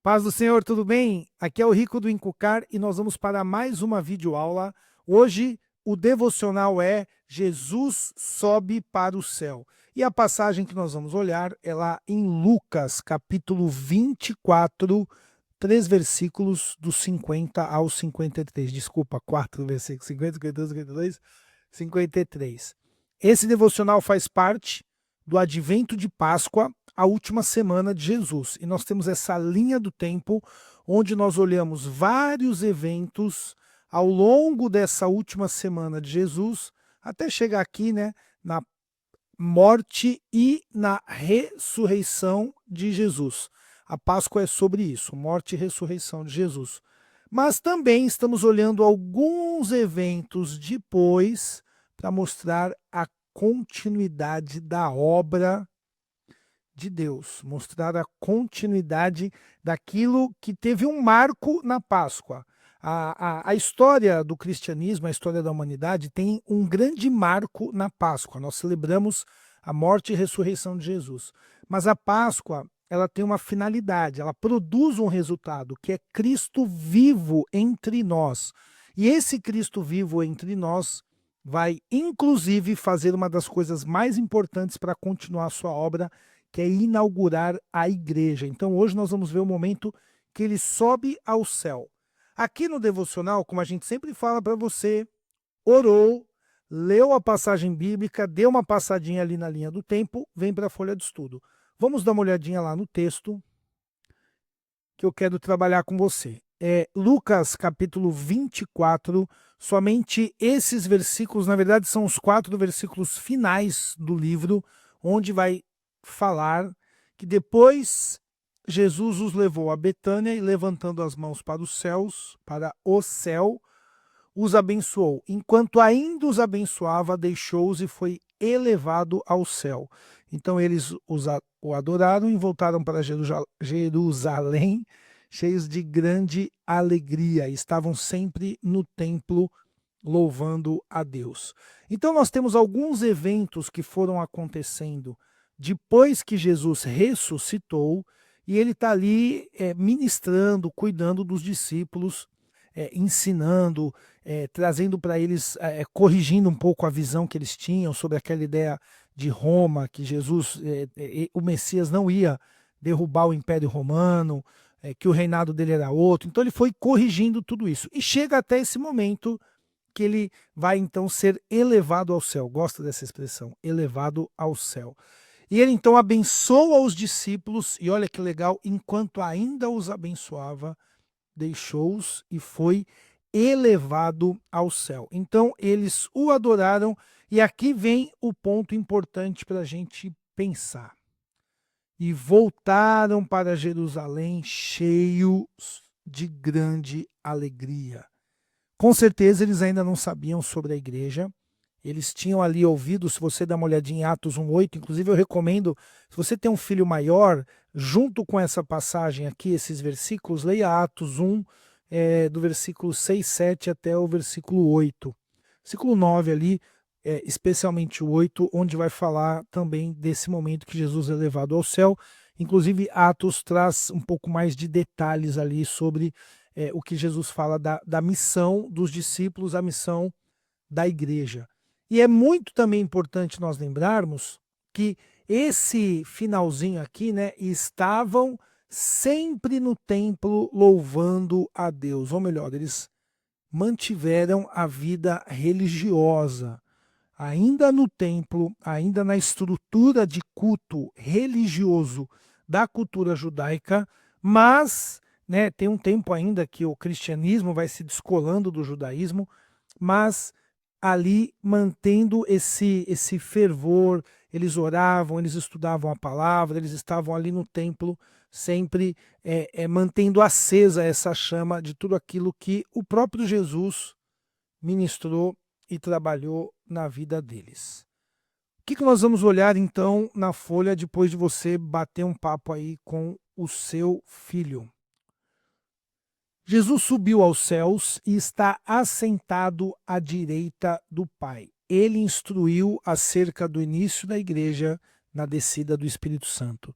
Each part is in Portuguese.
Paz do Senhor, tudo bem? Aqui é o Rico do Encucar e nós vamos para mais uma videoaula. Hoje o devocional é Jesus sobe para o céu. E a passagem que nós vamos olhar é lá em Lucas, capítulo 24, três versículos do 50 ao 53. Desculpa, quatro versículos, 50, 52, 52, 53. Esse devocional faz parte do advento de Páscoa, a última semana de Jesus. E nós temos essa linha do tempo onde nós olhamos vários eventos ao longo dessa última semana de Jesus, até chegar aqui, né, na morte e na ressurreição de Jesus. A Páscoa é sobre isso, morte e ressurreição de Jesus. Mas também estamos olhando alguns eventos depois para mostrar a continuidade da obra de Deus, mostrar a continuidade daquilo que teve um marco na Páscoa. A história do cristianismo, a história da humanidade, tem um grande marco na Páscoa. Nós celebramos a morte e ressurreição de Jesus. Mas a Páscoa, ela tem uma finalidade, ela produz um resultado, que é Cristo vivo entre nós. E esse Cristo vivo entre nós vai, inclusive, fazer uma das coisas mais importantes para continuar a sua obra, que é inaugurar a igreja. Então hoje nós vamos ver o momento que ele sobe ao céu. Aqui no devocional, como a gente sempre fala para você, orou, leu a passagem bíblica, deu uma passadinha ali na linha do tempo, vem para a folha de estudo. Vamos dar uma olhadinha lá no texto que eu quero trabalhar com você. É Lucas capítulo 24, somente esses versículos, na verdade são os 4 versículos finais do livro, onde vai falar que depois Jesus os levou a Betânia e levantando as mãos para os céus, para o céu, os abençoou. Enquanto ainda os abençoava, deixou-os e foi elevado ao céu. Então eles o adoraram e voltaram para Jerusalém, cheios de grande alegria. Estavam sempre no templo louvando a Deus. Então nós temos alguns eventos que foram acontecendo depois que Jesus ressuscitou, e ele está ali ministrando, cuidando dos discípulos, ensinando, trazendo para eles, corrigindo um pouco a visão que eles tinham sobre aquela ideia de Roma, que Jesus, o Messias não ia derrubar o Império Romano, que o reinado dele era outro. Então ele foi corrigindo tudo isso. E chega até esse momento que ele vai então ser elevado ao céu. Gosto dessa expressão, elevado ao céu. E ele então abençoa os discípulos, e olha que legal, enquanto ainda os abençoava, deixou-os e foi elevado ao céu. Então eles o adoraram, e aqui vem o ponto importante para a gente pensar. E voltaram para Jerusalém cheios de grande alegria. Com certeza eles ainda não sabiam sobre a igreja. Eles tinham ali ouvido, se você dá uma olhadinha em Atos 1:8, inclusive eu recomendo, se você tem um filho maior, junto com essa passagem aqui, esses versículos, leia Atos 1, do versículo 6, 7 até o versículo 8. Versículo 9 ali, especialmente o 8, onde vai falar também desse momento que Jesus é levado ao céu. Inclusive Atos traz um pouco mais de detalhes ali sobre o que Jesus fala da missão dos discípulos, a missão da igreja. E é muito também importante nós lembrarmos que esse finalzinho aqui, né, estavam sempre no templo louvando a Deus. Ou melhor, eles mantiveram a vida religiosa, ainda no templo, ainda na estrutura de culto religioso da cultura judaica, mas, né, tem um tempo ainda que o cristianismo vai se descolando do judaísmo, mas ali mantendo esse fervor, eles oravam, eles estudavam a palavra, eles estavam ali no templo, sempre mantendo acesa essa chama de tudo aquilo que o próprio Jesus ministrou e trabalhou na vida deles. O que nós vamos olhar então na folha depois de você bater um papo aí com o seu filho? Jesus subiu aos céus e está assentado à direita do Pai. Ele instruiu acerca do início da igreja na descida do Espírito Santo.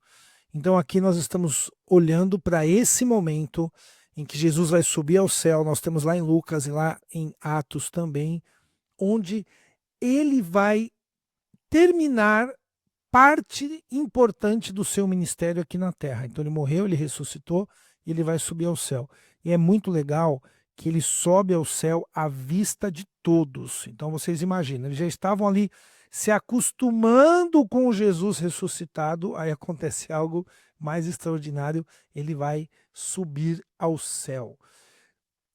Então aqui nós estamos olhando para esse momento em que Jesus vai subir ao céu. Nós temos lá em Lucas e lá em Atos também, onde ele vai terminar parte importante do seu ministério aqui na Terra. Então ele morreu, ele ressuscitou e ele vai subir ao céu. E é muito legal que ele sobe ao céu à vista de todos. Então vocês imaginam, eles já estavam ali se acostumando com Jesus ressuscitado, aí acontece algo mais extraordinário, ele vai subir ao céu.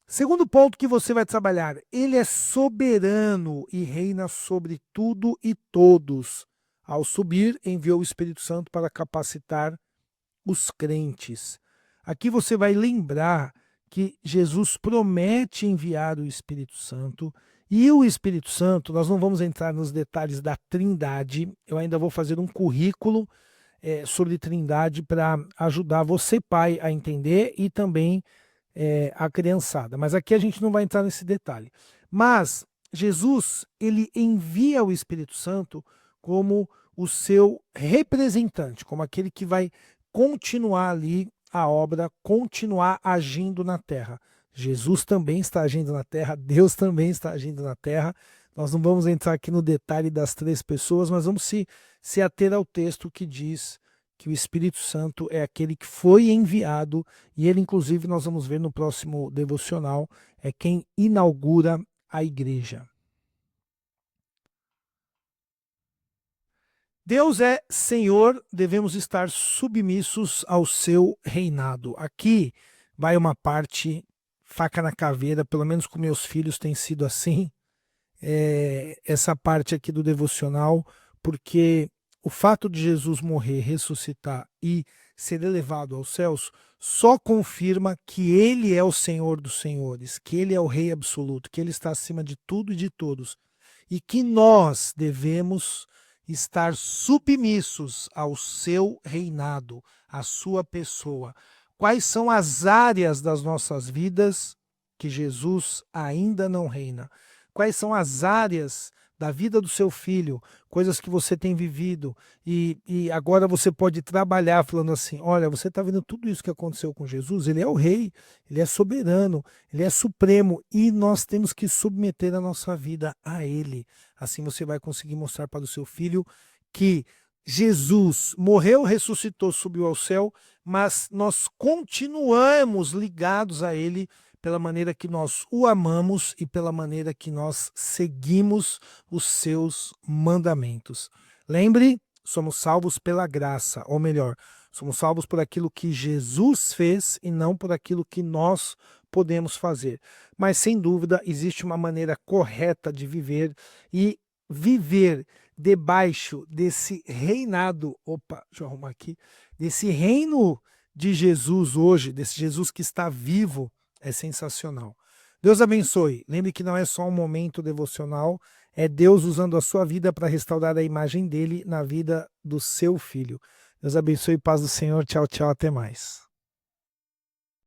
Segundo ponto que você vai trabalhar, ele é soberano e reina sobre tudo e todos. Ao subir, enviou o Espírito Santo para capacitar os crentes. Aqui você vai lembrar que Jesus promete enviar o Espírito Santo, e o Espírito Santo, nós não vamos entrar nos detalhes da Trindade, eu ainda vou fazer um currículo sobre Trindade para ajudar você, pai, a entender e também a criançada. Mas aqui a gente não vai entrar nesse detalhe. Mas Jesus, ele envia o Espírito Santo como o seu representante, como aquele que vai continuar ali a obra, continuar agindo na terra. Jesus também está agindo na terra, Deus também está agindo na terra. Nós não vamos entrar aqui no detalhe das três pessoas, mas vamos se ater ao texto que diz que o Espírito Santo é aquele que foi enviado, e ele, inclusive, nós vamos ver no próximo devocional, é quem inaugura a igreja. Deus é Senhor, devemos estar submissos ao seu reinado. Aqui vai uma parte, faca na caveira, pelo menos com meus filhos tem sido assim, essa parte aqui do devocional, porque o fato de Jesus morrer, ressuscitar e ser elevado aos céus só confirma que ele é o Senhor dos senhores, que ele é o Rei absoluto, que ele está acima de tudo e de todos, e que nós devemos estar submissos ao seu reinado, à sua pessoa. Quais são as áreas das nossas vidas que Jesus ainda não reina? Quais são as áreas da vida do seu filho, coisas que você tem vivido, e agora você pode trabalhar falando assim, olha, você está vendo tudo isso que aconteceu com Jesus? Ele é o rei, ele é soberano, ele é supremo, e nós temos que submeter a nossa vida a ele. Assim você vai conseguir mostrar para o seu filho que Jesus morreu, ressuscitou, subiu ao céu, mas nós continuamos ligados a ele pela maneira que nós o amamos e pela maneira que nós seguimos os seus mandamentos. Lembre, somos salvos pela graça, ou melhor, somos salvos por aquilo que Jesus fez e não por aquilo que nós podemos fazer. Mas, sem dúvida, existe uma maneira correta de viver, e viver debaixo desse reinado, deixa eu arrumar aqui, desse reino de Jesus hoje, desse Jesus que está vivo, é sensacional. Deus abençoe. Lembre que não é só um momento devocional, é Deus usando a sua vida para restaurar a imagem dele na vida do seu filho. Deus abençoe, paz do Senhor. Tchau, tchau, até mais.